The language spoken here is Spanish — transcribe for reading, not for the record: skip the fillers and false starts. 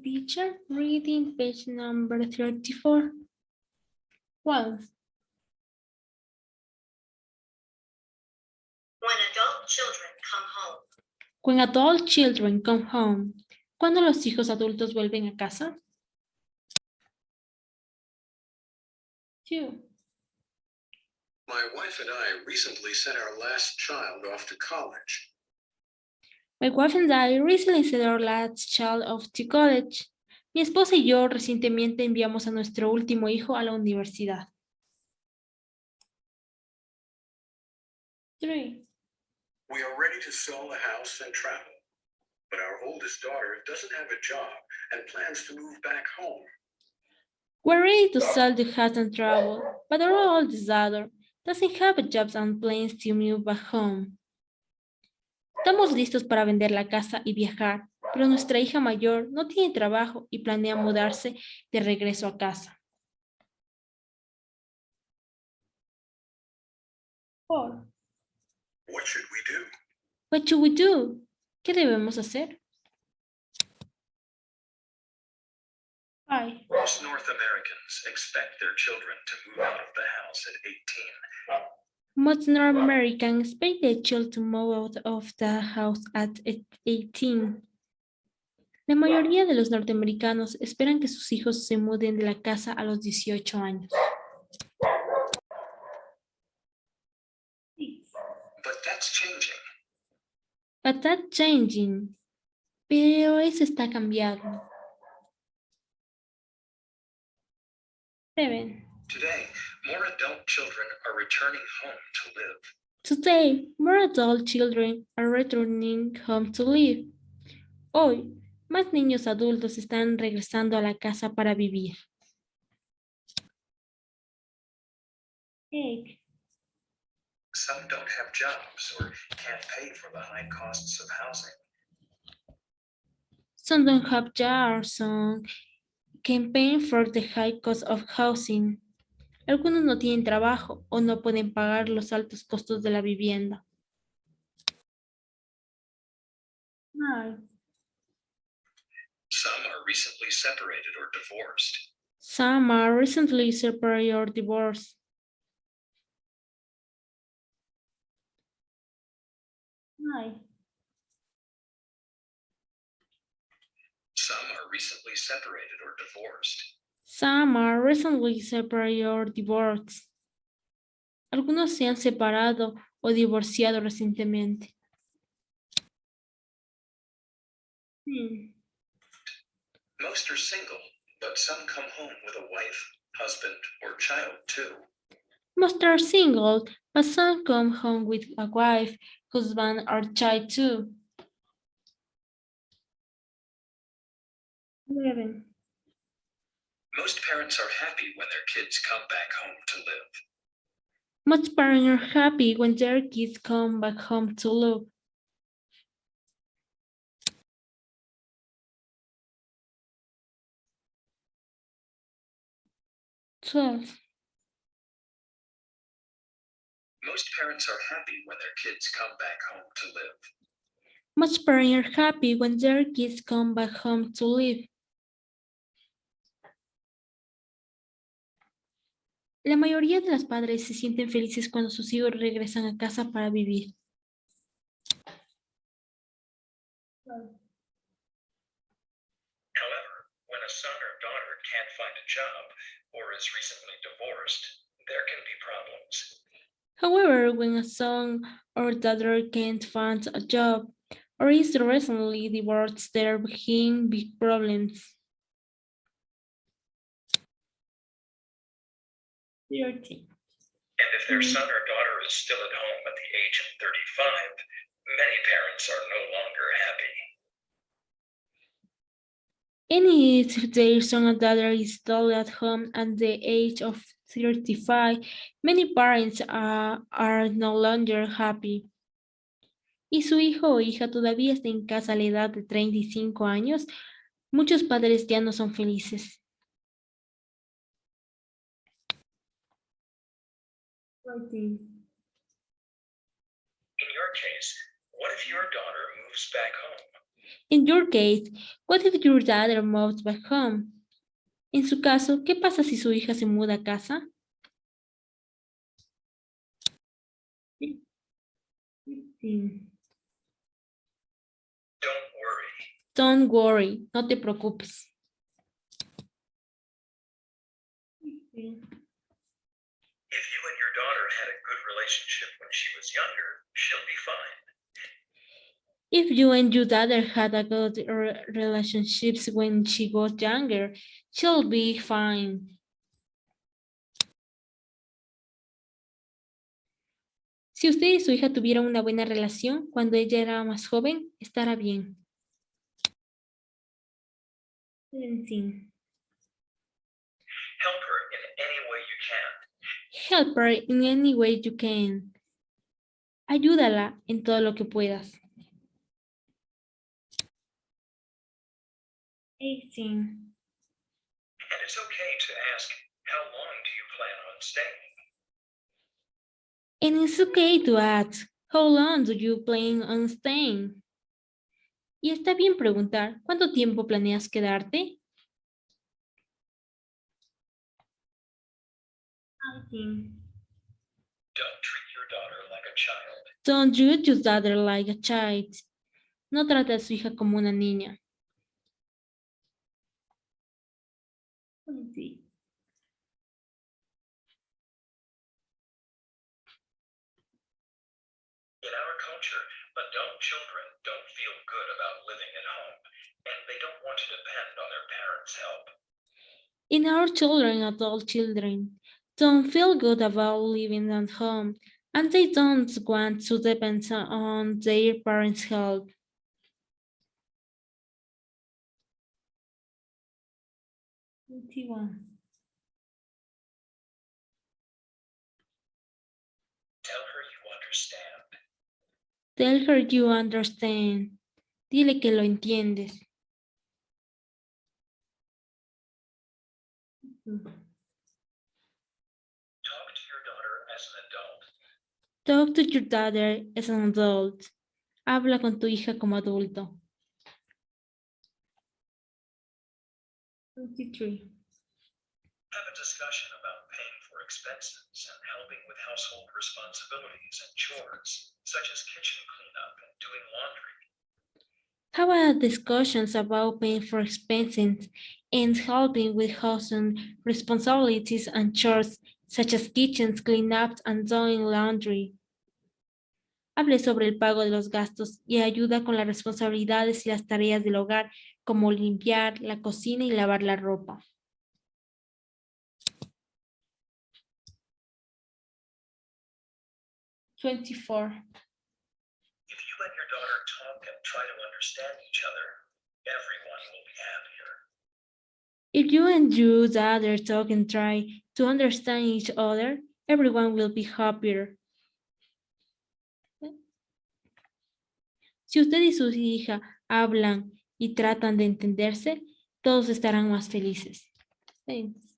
teacher. Reading page number 34. Well, When adult children come home. when adult children come home. ¿Cuándo los hijos adultos vuelven a casa? 2. My wife and I recently sent our last child off to college. My wife and I recently sent our last child off to college. Mi esposa y yo recientemente enviamos a nuestro último hijo a la universidad. 3. We are ready to sell the house and travel, but our oldest daughter doesn't have a job and plans to move back home. We're ready to sell the house and travel, but our oldest daughter doesn't have a job and plans to move back home. Estamos listos para vender la casa y viajar, pero nuestra hija mayor no tiene trabajo y planea mudarse de regreso a casa. 4. What should we do? What should we do? ¿Qué debemos hacer? 5. Most North Americans expect their children to move out of the house at 18. Most North Americans expect their children to move out of the house at 18. La mayoría de los norteamericanos esperan que sus hijos se muden de la casa a los 18 años. But that's changing. But that's changing. Pero eso está cambiando. 7. Today, more adult children are returning home to live. Today, more adult children are returning home to live. Hoy, más niños adultos están regresando a la casa para vivir. 8. Some don't have jobs or can't pay for the high costs of housing. Some don't have jobs, some can pay for the high cost of housing. Algunos no tienen trabajo o no pueden pagar los altos costos de la vivienda. 9. Some are recently separated or divorced. Some are recently separated or divorced. 9. Some are recently separated or divorced. Some are recently separated or divorced. Algunos se han separado o divorciado recientemente. 10. Most are single, but some come home with a wife, husband, or child too. Most are single, but some come home with a wife, husband, or child too. 11. Most parents are happy when their kids come back home to live. Most parents are happy when their kids come back home to live. 12. Most parents are happy when their kids come back home to live. Most parents are happy when their kids come back home to live. La mayoría de los padres se sienten felices cuando sus hijos regresan a casa para vivir. However, when a son or daughter can't find a job or is recently divorced, there can be problems. However, when a son or daughter can't find a job or is recently divorced, there begin big problems. 13. And if their son or daughter is still at home at the age of 35, many parents are no longer happy. And if their son or daughter is still at home at the age of 35, many parents are no longer happy. Y su hijo o hija todavía está en casa a la edad de 35 años, muchos padres ya no son felices. 14. In your case, what if your daughter moves back home? In your case, what if your daughter moves back home? En su caso, ¿qué pasa si su hija se muda a casa? Sí. Don't worry. Don't worry, no te preocupes. Sí. If you and your daughter had a good relationship when she was younger, she'll be fine. If you and your daughter had a good relationships when she was younger, she'll be fine. Si usted y su hija tuvieron una buena relación cuando ella era más joven, estará bien. 17. Help her in any way you can. Help her in any way you can. Ayúdala en todo lo que puedas. 18. And it's okay to ask, how long do you plan on staying? And it's okay to ask, how long do you plan on staying? Y está bien preguntar, ¿cuánto tiempo planeas quedarte? 19. Don't treat your daughter like a child. Don't treat your daughter like a child. No trate a su hija como una niña. 20. In our culture, adult children don't feel good about living at home, and they don't want to depend on their parents' help. In our children, adult children don't feel good about living at home, and they don't want to depend on their parents' help. 21. Tell her you understand. Tell her you understand. Dile que lo entiendes. Talk to your daughter as an adult. Talk to your daughter as an adult. Habla con tu hija como adulto. 23. Have a discussion about paying for expenses and helping with household responsibilities and chores, such as kitchen cleanup and doing laundry. How about discussions about paying for expenses and helping with household responsibilities and chores such as kitchen cleanups and doing laundry? Hable sobre el pago de los gastos y ayuda con las responsabilidades y las tareas del hogar, como limpiar la cocina y lavar la ropa. 24. If you and your daughter talk and try to understand each other, everyone will be happier. If you and your daughter talk and try to understand each other, everyone will be happier. Si usted y su hija hablan y tratan de entenderse, todos estarán más felices. Thanks.